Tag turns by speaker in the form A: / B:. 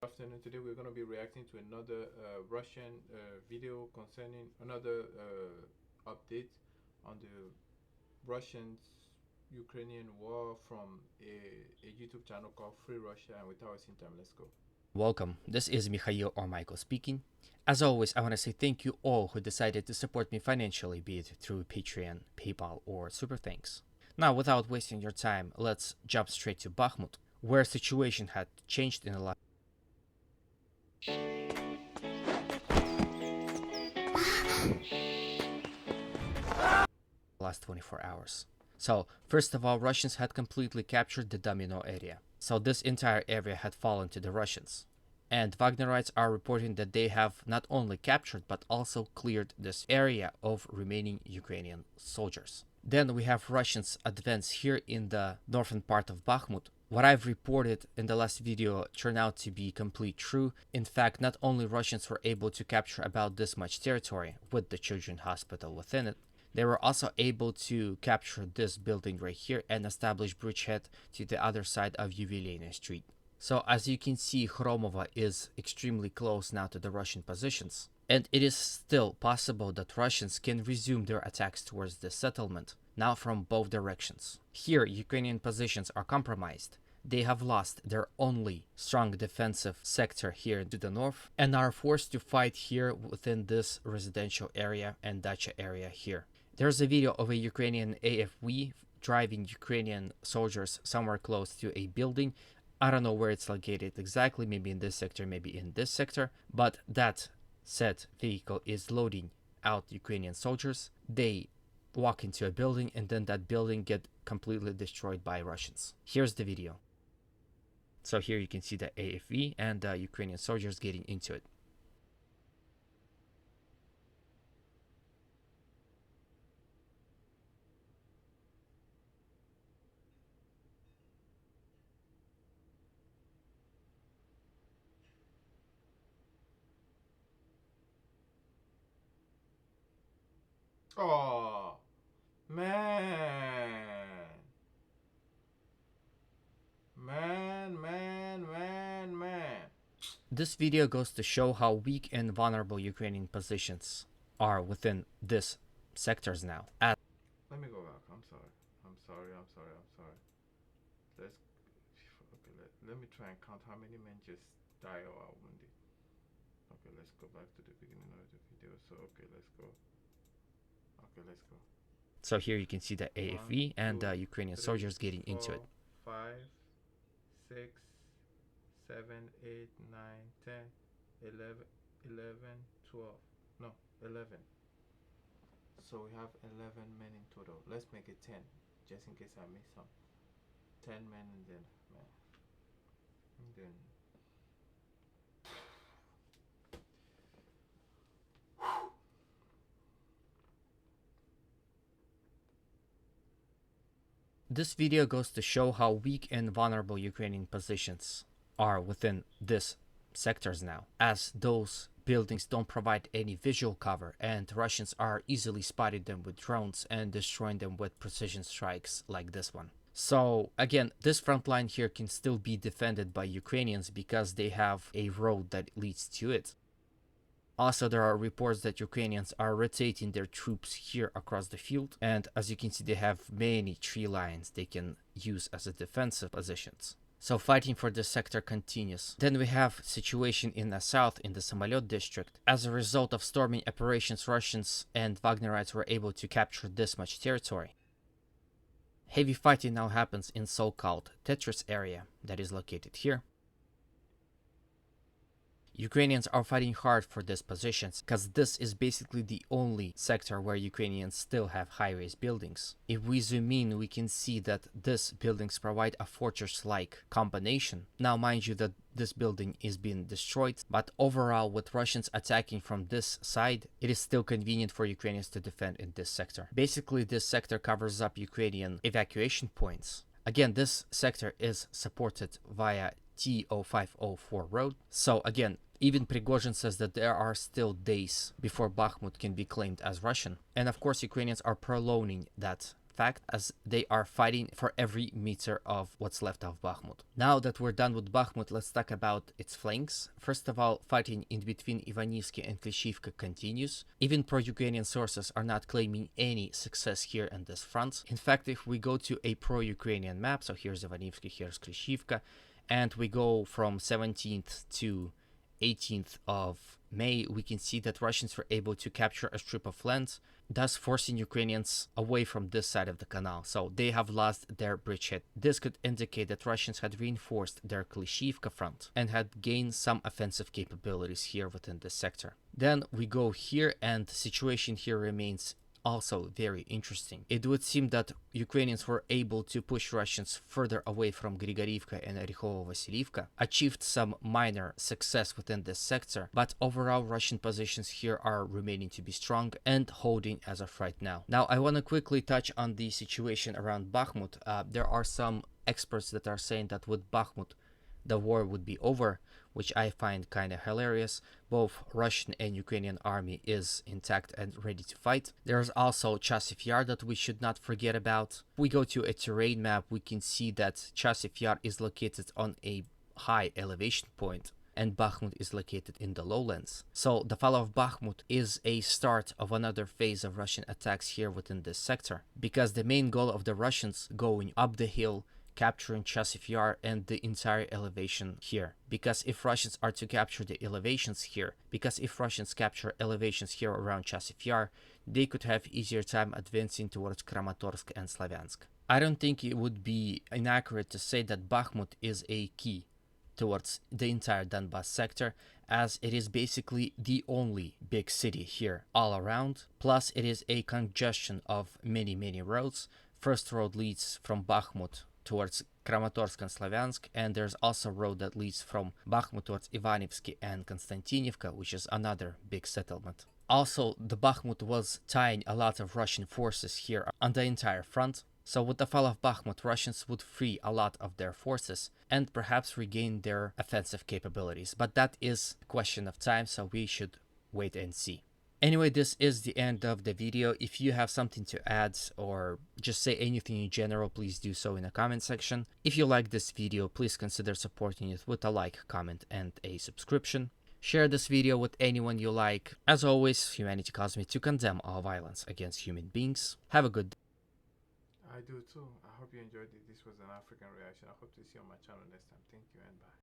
A: Afternoon. Today we're going to be reacting to another Russian video concerning another update on the Russian-Ukrainian war from a YouTube channel called Free Russia. And without wasting time, let's go.
B: Welcome, this is Mikhail or Michael speaking. As always, I want to say thank you all who decided to support me financially, be it through Patreon, PayPal, or Super Thanks. Now, without wasting your time, let's jump straight to Bakhmut, where situation had changed in the last 24 hours. So, first of all, Russians had completely captured the Domino area. So this entire area had fallen to the Russians. And Wagnerites are reporting that they have not only captured but also cleared this area of remaining Ukrainian soldiers. Then we have Russians advance here in the northern part of Bakhmut. What I've reported in the last video turned out to be complete true. In fact, not only Russians were able to capture about this much territory with the children's hospital within it, they were also able to capture this building right here and establish bridgehead to the other side of Yubileyny Street. So as you can see, Khromovo is extremely close now to the Russian positions. And it is still possible that Russians can resume their attacks towards this settlement, now from both directions. Here, Ukrainian positions are compromised. They have lost their only strong defensive sector here to the north and are forced to fight here within this residential area and dacha area here. There's a video of a Ukrainian AFV driving Ukrainian soldiers somewhere close to a building. I don't know where it's located exactly, maybe in this sector, maybe in this sector, but that said vehicle is loading out Ukrainian soldiers. They walk into a building and then that building get completely destroyed by Russians. Here's the video. So here you can see the AFV and the Ukrainian soldiers getting into it.
A: Oh, man.
B: This video goes to show how weak and vulnerable Ukrainian positions are within this sectors now.
A: Let me go back. I'm sorry. Let's okay. Let me try and count how many men just died or are wounded. Okay, let's go back to the beginning of the video. So okay, let's go.
B: So here you can see the AFV and the Ukrainian soldiers getting into it.
A: 5, 6, 7, 8, 9, 10, 11, 12. No, 11. So we have 11 men in total. Let's make it 10, just in case I miss some. 10 men and then, man. And then.
B: This video goes to show how weak and vulnerable Ukrainian positions are within this sectors now, as those buildings don't provide any visual cover and Russians are easily spotting them with drones and destroying them with precision strikes like this one. So again, this front line here can still be defended by Ukrainians because they have a road that leads to it. Also, there are reports that Ukrainians are rotating their troops here across the field, and as you can see, they have many tree lines they can use as a defensive positions. So fighting for this sector continues. Then we have situation in the south in the Samolyot district. As a result of storming operations, Russians and Wagnerites were able to capture this much territory. Heavy fighting now happens in so-called Tetris area that is located here. Ukrainians are fighting hard for these positions because this is basically the only sector where Ukrainians still have high-rise buildings. If we zoom in, we can see that these buildings provide a fortress-like combination. Now mind you that this building is being destroyed, but overall with Russians attacking from this side, it is still convenient for Ukrainians to defend in this sector. Basically, this sector covers up Ukrainian evacuation points. Again, this sector is supported via T0504 road. So again, even Prigozhin says that there are still days before Bakhmut can be claimed as Russian. And of course, Ukrainians are prolonging that fact, as they are fighting for every meter of what's left of Bakhmut. Now that we're done with Bakhmut, let's talk about its flanks. First of all, fighting in between Ivanivsky and Klishivka continues. Even pro-Ukrainian sources are not claiming any success here in this front. In fact, if we go to a pro-Ukrainian map, so here's Ivanivsky, here's Klishivka, and we go from 17th to 18th of May, we can see that Russians were able to capture a strip of land, thus forcing Ukrainians away from this side of the canal. So they have lost their bridgehead. This could indicate that Russians had reinforced their Klishivka front and had gained some offensive capabilities here within this sector. Then we go here, and the situation here remains also very interesting. It would seem that Ukrainians were able to push Russians further away from Grigorivka and Orekhovo-Vasilievka, achieved some minor success within this sector, but overall Russian positions here are remaining to be strong and holding as of right now. Now I want to quickly touch on the situation around Bakhmut. There are some experts that are saying that with Bakhmut the war would be over, which I find kind of hilarious. Both Russian and Ukrainian army is intact and ready to fight. There's also Chasiv Yar that we should not forget about. If we go to a terrain map, we can see that Chasiv Yar is located on a high elevation point and Bakhmut is located in the lowlands. So the fall of Bakhmut is a start of another phase of Russian attacks here within this sector, because the main goal of the Russians going up the hill, capturing Chasiv Yar and the entire elevation here. Because if Russians are to capture the elevations here, around Chasiv Yar, they could have easier time advancing towards Kramatorsk and Slavyansk. I don't think it would be inaccurate to say that Bakhmut is a key towards the entire Donbas sector, as it is basically the only big city here all around. Plus it is a congestion of many roads. First road leads from Bakhmut towards Kramatorsk and Slavyansk, and there's also a road that leads from Bakhmut towards Ivanivsky and Konstantinivka, which is another big settlement. Also, the Bakhmut was tying a lot of Russian forces here on the entire front, so with the fall of Bakhmut, Russians would free a lot of their forces and perhaps regain their offensive capabilities, but that is a question of time, so we should wait and see. Anyway, this is the end of the video. If you have something to add or just say anything in general, please do so in the comment section. If you like this video, please consider supporting it with a like, comment, and a subscription. Share this video with anyone you like. As always, humanity calls me to condemn all violence against human beings. Have a good day.
A: I do too. I hope you enjoyed it. This was an African reaction. I hope to see you on my channel next time. Thank you and bye.